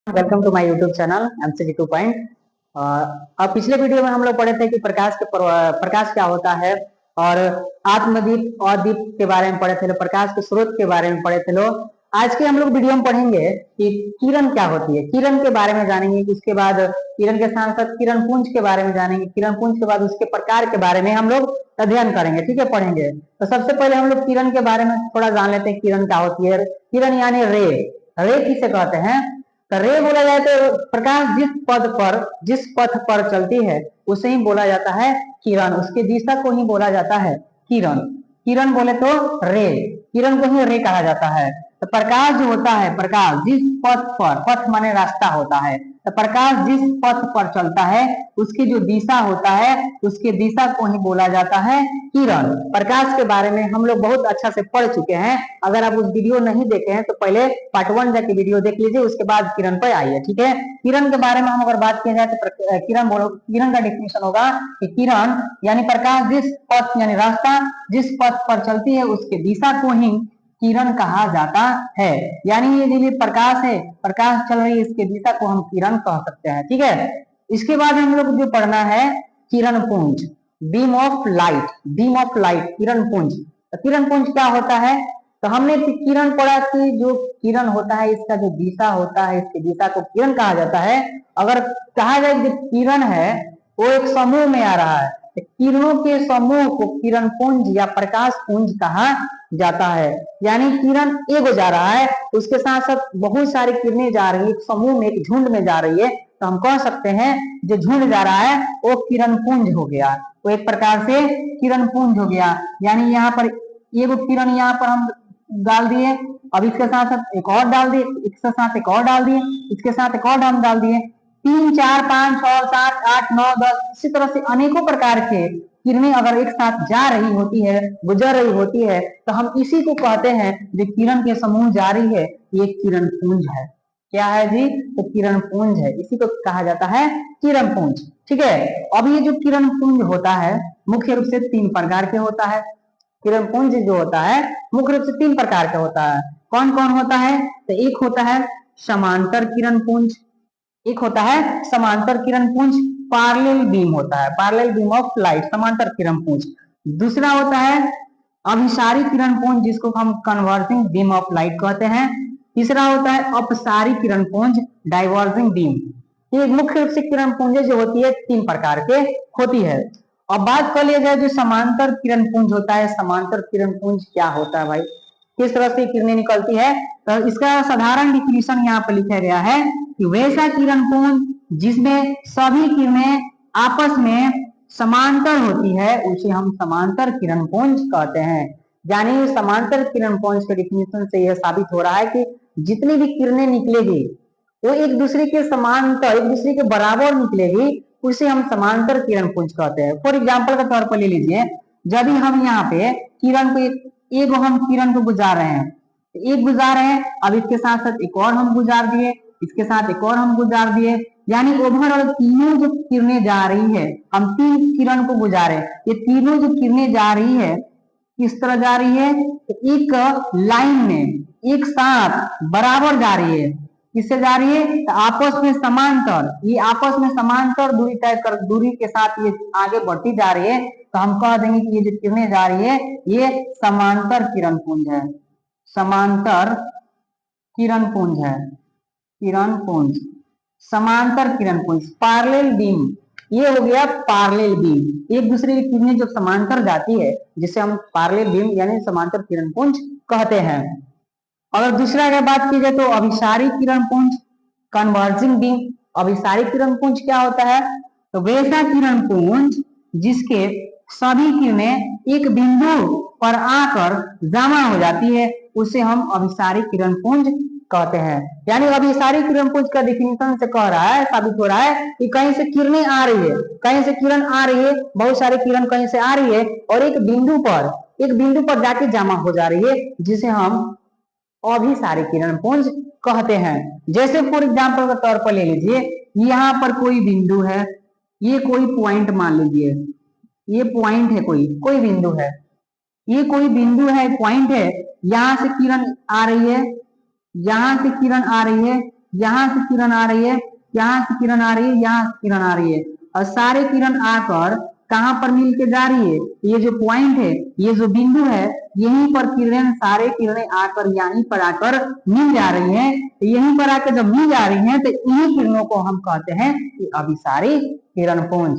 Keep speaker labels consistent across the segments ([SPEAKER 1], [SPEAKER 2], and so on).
[SPEAKER 1] Welcome to my YouTube channel MCD 2 point. अब पिछले video में हम लोग पढ़े थे कि प्रकाश क्या होता है और आत्मदीप और दीप के बारे में पढ़े थे लोग, प्रकाश के स्रोत के बारे में पढ़े थे लोग। आज के हम लोग वीडियो में पढ़ेंगे कि किरण क्या होती है, किरण के बारे में जानेंगे। इसके बाद किरण के साथ साथ किरण पुंज के बारे में जानेंगे, किरण पुंज के बाद उसके प्रकार के बारे में हम लोग अध्ययन करेंगे, ठीक है, पढ़ेंगे। तो सबसे पहले हम लोग किरण के बारे में थोड़ा जान लेते हैं। किरण क्या होती है? किरण यानी रे। रे किसे कहते हैं? तो रे बोला जाए तो प्रकाश जिस पथ पर चलती है उसे ही बोला जाता है किरण, उसके दिशा को ही बोला जाता है किरण। किरण बोले तो रे, किरण को ही रे कहा जाता है। तो प्रकाश जो होता है, प्रकाश जिस पथ पर, पथ माने रास्ता होता है, तो प्रकाश जिस पथ पर चलता है उसकी जो दिशा होता है उसके दिशा को ही बोला जाता है किरण। प्रकाश के बारे में हम लोग बहुत अच्छा से पढ़ चुके हैं। अगर आप उस वीडियो नहीं देखे हैं तो पहले पार्ट 1 जाके वीडियो देख लीजिए, उसके बाद किरण पर आइए, ठीक है। किरण के बारे में हम अगर बात किया जाए तो किरण का डिफिनेशन होगा कि किरण यानी प्रकाश जिस पथ यानी रास्ता जिस पथ पर चलती है उसके दिशा को ही किरण कहा जाता है। यानी ये जो प्रकाश है, प्रकाश चल रही है, इसके दिशा को हम किरण कह सकते हैं, ठीक है। इसके बाद हम लोग जो पढ़ना है किरण पुंज, beam of light, beam of light, किरण पुंज। तो किरण पुंज क्या होता है? तो हमने किरण पढ़ा कि जो किरण होता है इसका जो दिशा होता है, इसकी दिशा को किरण कहा जाता है। अगर कहा जाए कि किरण है वो एक समूह में आ रहा है, तो किरणों के समूह को किरण पुंज या प्रकाश पुंज कहा जाता है। यानी किरण एक जा रहा है, उसके साथ साथ बहुत सारी किरणें जा रही है, एक समूह में, एक झुंड में जा रही है, तो हम कह सकते हैं जो झुंड जा रहा है वो किरण पुंज हो गया, वो एक प्रकार से किरण पुंज हो गया। यानी यहाँ पर एक किरण यहाँ पर हम डाल दिए, अब इसके साथ साथ एक और डाल दिए, इसके साथ एक और डाल दिए, इसके साथ एक और हम डाल दिए, 3 4 5 6 7 8 9 10, इसी तरह से अनेकों प्रकार के किरणें अगर एक साथ जा रही होती है, गुजर रही होती है, तो हम इसी को कहते हैं जो किरण के समूह जा रही है, ये किरण पुंज है। क्या है जी? तो किरण पुंज है, इसी को कहा जाता है किरण पुंज, ठीक है। अब ये जो किरण पुंज होता है मुख्य रूप से 3 प्रकार के होता है। किरण पुंज जो होता है मुख्य रूप से 3 प्रकार का होता है। कौन कौन होता है? तो एक होता है समांतर किरण पुंज, एक होता है समांतर किरण पुंज, पैरेलल बीम होता है, पैरेलल बीम ऑफ लाइट, समांतर किरण पुंज। दूसरा होता है अभिसारी किरण पुंज, जिसको हम कन्वर्जिंग बीम ऑफ लाइट कहते हैं। तीसरा होता है अपसारी किरण पुंज, डाइवर्जिंग बीम। ये मुख्य रूप से किरण पुंज जो होती है 3 प्रकार के होती है। अब बात कर लिया जाए जो समांतर किरण पुंज होता है, समांतर किरण पुंज क्या होता है भाई, किस तरह से किरणें निकलती है? तो इसका साधारण डिफिनेशन यहाँ पर लिखा गया है कि वैसा किरण पुंज जिसमें सभी किरणें आपस में समांतर होती है उसे हम समांतर किरण पुंज कहते हैं। यानी समांतर किरण पुंज के डिफिनेशन से यह साबित हो रहा है कि जितनी भी किरणें निकलेगी वो एक दूसरे के समांतर, एक दूसरे के बराबर निकलेगी, उसे हम समांतर किरण पुंज कहते हैं। फॉर एग्जाम्पल के तौर पर ले लीजिए, जब भी हम यहाँ पे किरण को एक हम किरण को गुजार रहे हैं, एक गुजार रहे हैं, अब इसके साथ साथ एक और हम गुजार दिए, इसके साथ एक और हम गुजार दिए, यानी ओवरऑल तीनों जो किरणें जा रही है, हम 3 किरण को गुजारे, ये तीनों जो किरणें जा रही है किस तरह जा रही है? तो एक लाइन में एक साथ बराबर जा रही है। किससे जा रही है? तो आपस में समांतर, ये आपस में समांतर दूरी तय कर, दूरी के साथ ये आगे बढ़ती जा रही है, तो हम कह देंगे कि ये जो किरणें जा रही है ये समांतर किरण पुंज है, समांतर किरण पुंज है, किरण पुंज, समांतर किरण पुंज, पैरेलल बीम। ये हो गया पैरेलल बीम, एक दूसरे की किरणें जो समांतर जाती है जिसे हम पैरेलल बीम यानी समांतर किरण पुंज कहते हैं। अगर दूसरा अगर बात की जाए तो अभिसारी किरण पुंज, कन्वर्जिंग बीम। अभिसारी किरण पुंज क्या होता है? तो वैसा किरण पुंज जिसके सभी किरणें एक बिंदु पर आकर जमा हो जाती है उसे हम अभिसारी किरण पुंज कहते हैं। यानी अभिसारी किरण पुंज का डिफिनेशन से कह रहा है, साबित हो रहा है कि कहीं से किरणें आ रही है, कहीं से किरण आ रही है, बहुत सारी किरण कहीं से आ रही है और एक बिंदु पर जाके जमा हो जा रही है, जिसे हम अभिसारी किरण पुंज कहते हैं। जैसे फॉर एग्जाम्पल के तौर पर ले लीजिए, यहाँ पर कोई बिंदु है, ये कोई पॉइंट मान लीजिए, ये पॉइंट है, कोई बिंदु है, ये कोई बिंदु है, पॉइंट है, यहां से किरण आ रही है, यहां से किरण आ रही है, यहाँ से किरण आ रही है, यहाँ से किरण आ रही है, यहाँ से किरण आ रही है, और सारे किरण आकर कहाँ पर मिल के जा रही है, ये जो पॉइंट है, ये जो बिंदु है, यहीं पर किरण, सारे किरणें आकर यहीं पर आकर मिल जा रही हैं। यहीं पर आकर जब मिल जा रही हैं तो इन्हीं किरणों को हम कहते हैं कि अभिसारी किरण पुंज।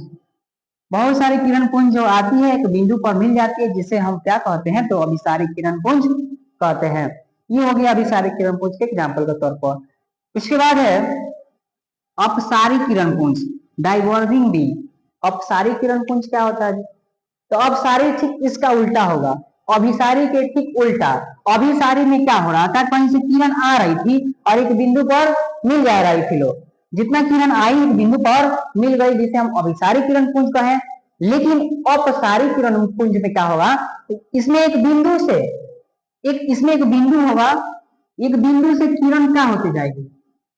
[SPEAKER 1] बहुत सारी किरण पुंज जो आती है एक बिंदु पर मिल जाती है, जिसे हम क्या कहते हैं, तो अभिसारी किरण पुंज कहते हैं। ये हो गया अभिसारी किरण पुंज के एग्जाम्पल के तौर पर। इसके बाद है अपसारी किरण पुंज, डाइवर्जिंग बीम। अपसारी किरण पुंज क्या होता है? तो अपसारी ठीक इसका उल्टा होगा, अभिसारी के ठीक उल्टा। अभिसारी में क्या हो रहा था, कहीं से किरण आ रही थी और एक बिंदु पर मिल जा रही थी, लोग जितना किरण आई एक बिंदु पर मिल गई, जिसे हम अभिसारी किरण पुंज कहें। लेकिन अपसारी किरण पुंज में क्या होगा, इसमें एक बिंदु से इसमें एक बिंदु होगा, एक बिंदु से किरण क्या होती जाएगी,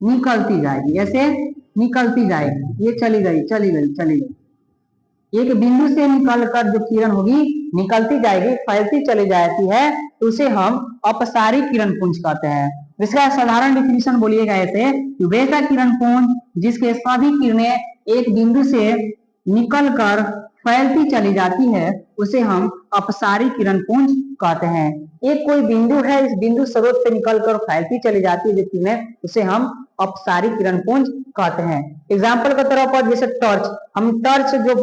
[SPEAKER 1] निकलती जाएगी, ऐसे निकलती जाएगी, ये चली गई चली गई चली गई। एक बिंदु से निकलकर जो किरण होगी निकलती जाएगी, फैलती चली जाती है, तो उसे हम अपसारी किरण पुंज कहते हैं। इसका साधारण डिफिनेशन बोलिएगा ऐसे, वैसा किरण पुंज जिसके सभी किरणें एक बिंदु से निकलकर फैलती चली जाती है, उसे हम अपसारी किरण पुंज कहते हैं। एक कोई बिंदु है, इस बिंदु स्रोत से निकलकर फैलती चली जाती है जो किरणें, उसे हम अपसारी किरण पुंज कहते हैं। एग्जाम्पल के तौर पर जैसे टॉर्च, हम टॉर्च जो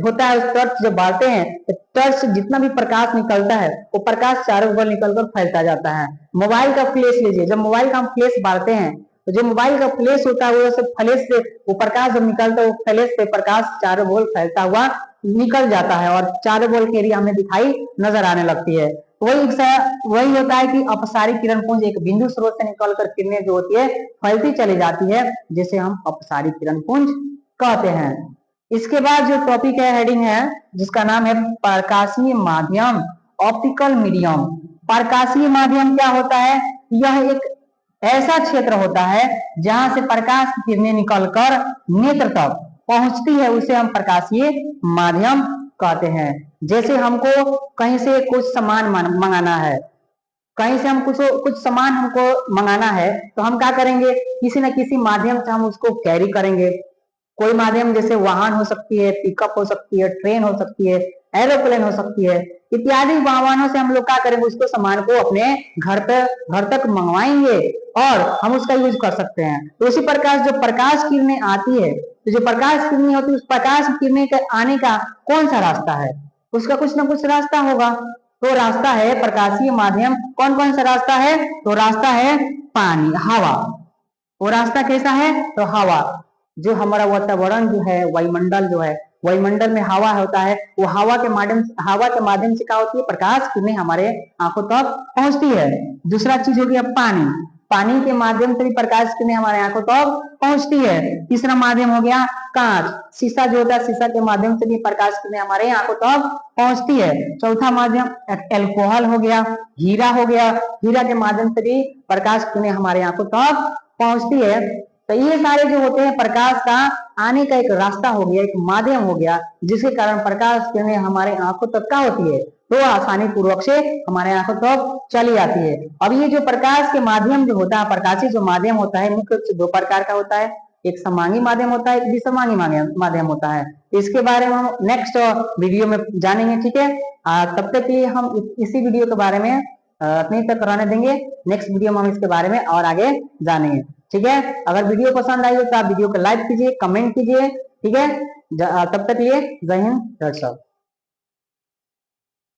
[SPEAKER 1] होता है, उस टॉर्च जब बालते हैं तो टॉर्च से जितना भी प्रकाश निकलता है वो प्रकाश चारों ओर निकलकर फैलता जाता है। मोबाइल का फ्लैश लीजिए, जब मोबाइल का हम फ्लैश बालते हैं तो जो मोबाइल का फ्लैश होता है वो सब फ्लैश से वो प्रकाश जब निकलता है, वो फ्लैश से प्रकाश चारों ओर फैलता हुआ निकल जाता है और चारों ओर के एरिया हमें दिखाई नजर आने लगती है। वही होता है कि अपसारी किरण पुंज एक बिंदु स्रोत से निकलकर किरणें जो होती है फैलती चली जाती है, जिसे हम अपसारी किरण पुंज कहते हैं। इसके बाद जो टॉपिक है, हेडिंग है, जिसका नाम है प्रकाशीय माध्यम, ऑप्टिकल मीडियम। प्रकाशीय माध्यम क्या होता है? यह एक ऐसा क्षेत्र होता है जहां से प्रकाश की किरणें निकलकर नेत्र तक पहुंचती है, उसे हम प्रकाशीय माध्यम कहते हैं। जैसे हमको कहीं से कुछ सामान मंगाना है, कहीं से हम कुछ सामान हमको मंगाना है, तो हम क्या करेंगे, किसी न किसी माध्यम से हम उसको कैरी करेंगे। कोई माध्यम जैसे वाहन हो सकती है, पिकअप हो सकती है, ट्रेन हो सकती है, एरोप्लेन हो सकती है, इत्यादि वाहनों से हम लोग क्या करेंगे, उसको सामान को अपने घर तक मंगवाएंगे और हम उसका यूज कर सकते हैं। तो उसी प्रकार जो प्रकाश किरणें आती है, तो जो प्रकाश किरणें होती है, उस प्रकाश किरणें के आने का कौन सा रास्ता है, उसका कुछ ना कुछ रास्ता होगा। तो रास्ता है प्रकाशीय माध्यम। कौन कौन सा रास्ता है? तो रास्ता है पानी, हवा। वो रास्ता कैसा है? तो हवा। जो हमारा वातावरण जो है, वायुमंडल जो है, वायुमंडल में हवा होता है, वो हवा के माध्यम से क्या होती है, प्रकाश किरणें हमारे आंखों तक पहुंचती है। दूसरा चीज हो गया पानी, पानी के माध्यम से भी प्रकाश किरणें हमारे आंखों तक पहुंचती है। तीसरा माध्यम हो गया कांच, शीशा जो होता है, शीशा के माध्यम से भी प्रकाश किरणें हमारे आंखों तक पहुंचती है। चौथा माध्यम एल्कोहल हो गया, हीरा हो गया, हीरा के माध्यम से भी प्रकाश किरणें हमारे आंखों तक पहुंचती है। तो ये सारे जो होते हैं प्रकाश का आने का एक रास्ता हो गया, एक माध्यम हो गया, जिसके कारण प्रकाश किरणें हमारे आंखों तक क्या होती है, तो आसानी पूर्वक से हमारे आंखों तक चली जाती है। अब ये जो प्रकाश के माध्यम जो होता है, प्रकाशी जो माध्यम होता है, मुख्य रूप से दो प्रकार का होता है, एक समांगी माध्यम होता है, एक विसमांगी माध्यम होता है। इसके बारे में हम नेक्स्ट वीडियो में जानेंगे, ठीक है। तब तक के लिए हम इसी वीडियो के बारे में अपने तक रहने देंगे। नेक्स्ट वीडियो में हम इसके बारे में और आगे जानेंगे, ठीक है। अगर वीडियो पसंद आई हो तो आप वीडियो को लाइक कीजिए, कमेंट कीजिए, ठीक है। तब तक के लिए जय हिंद, जय सब।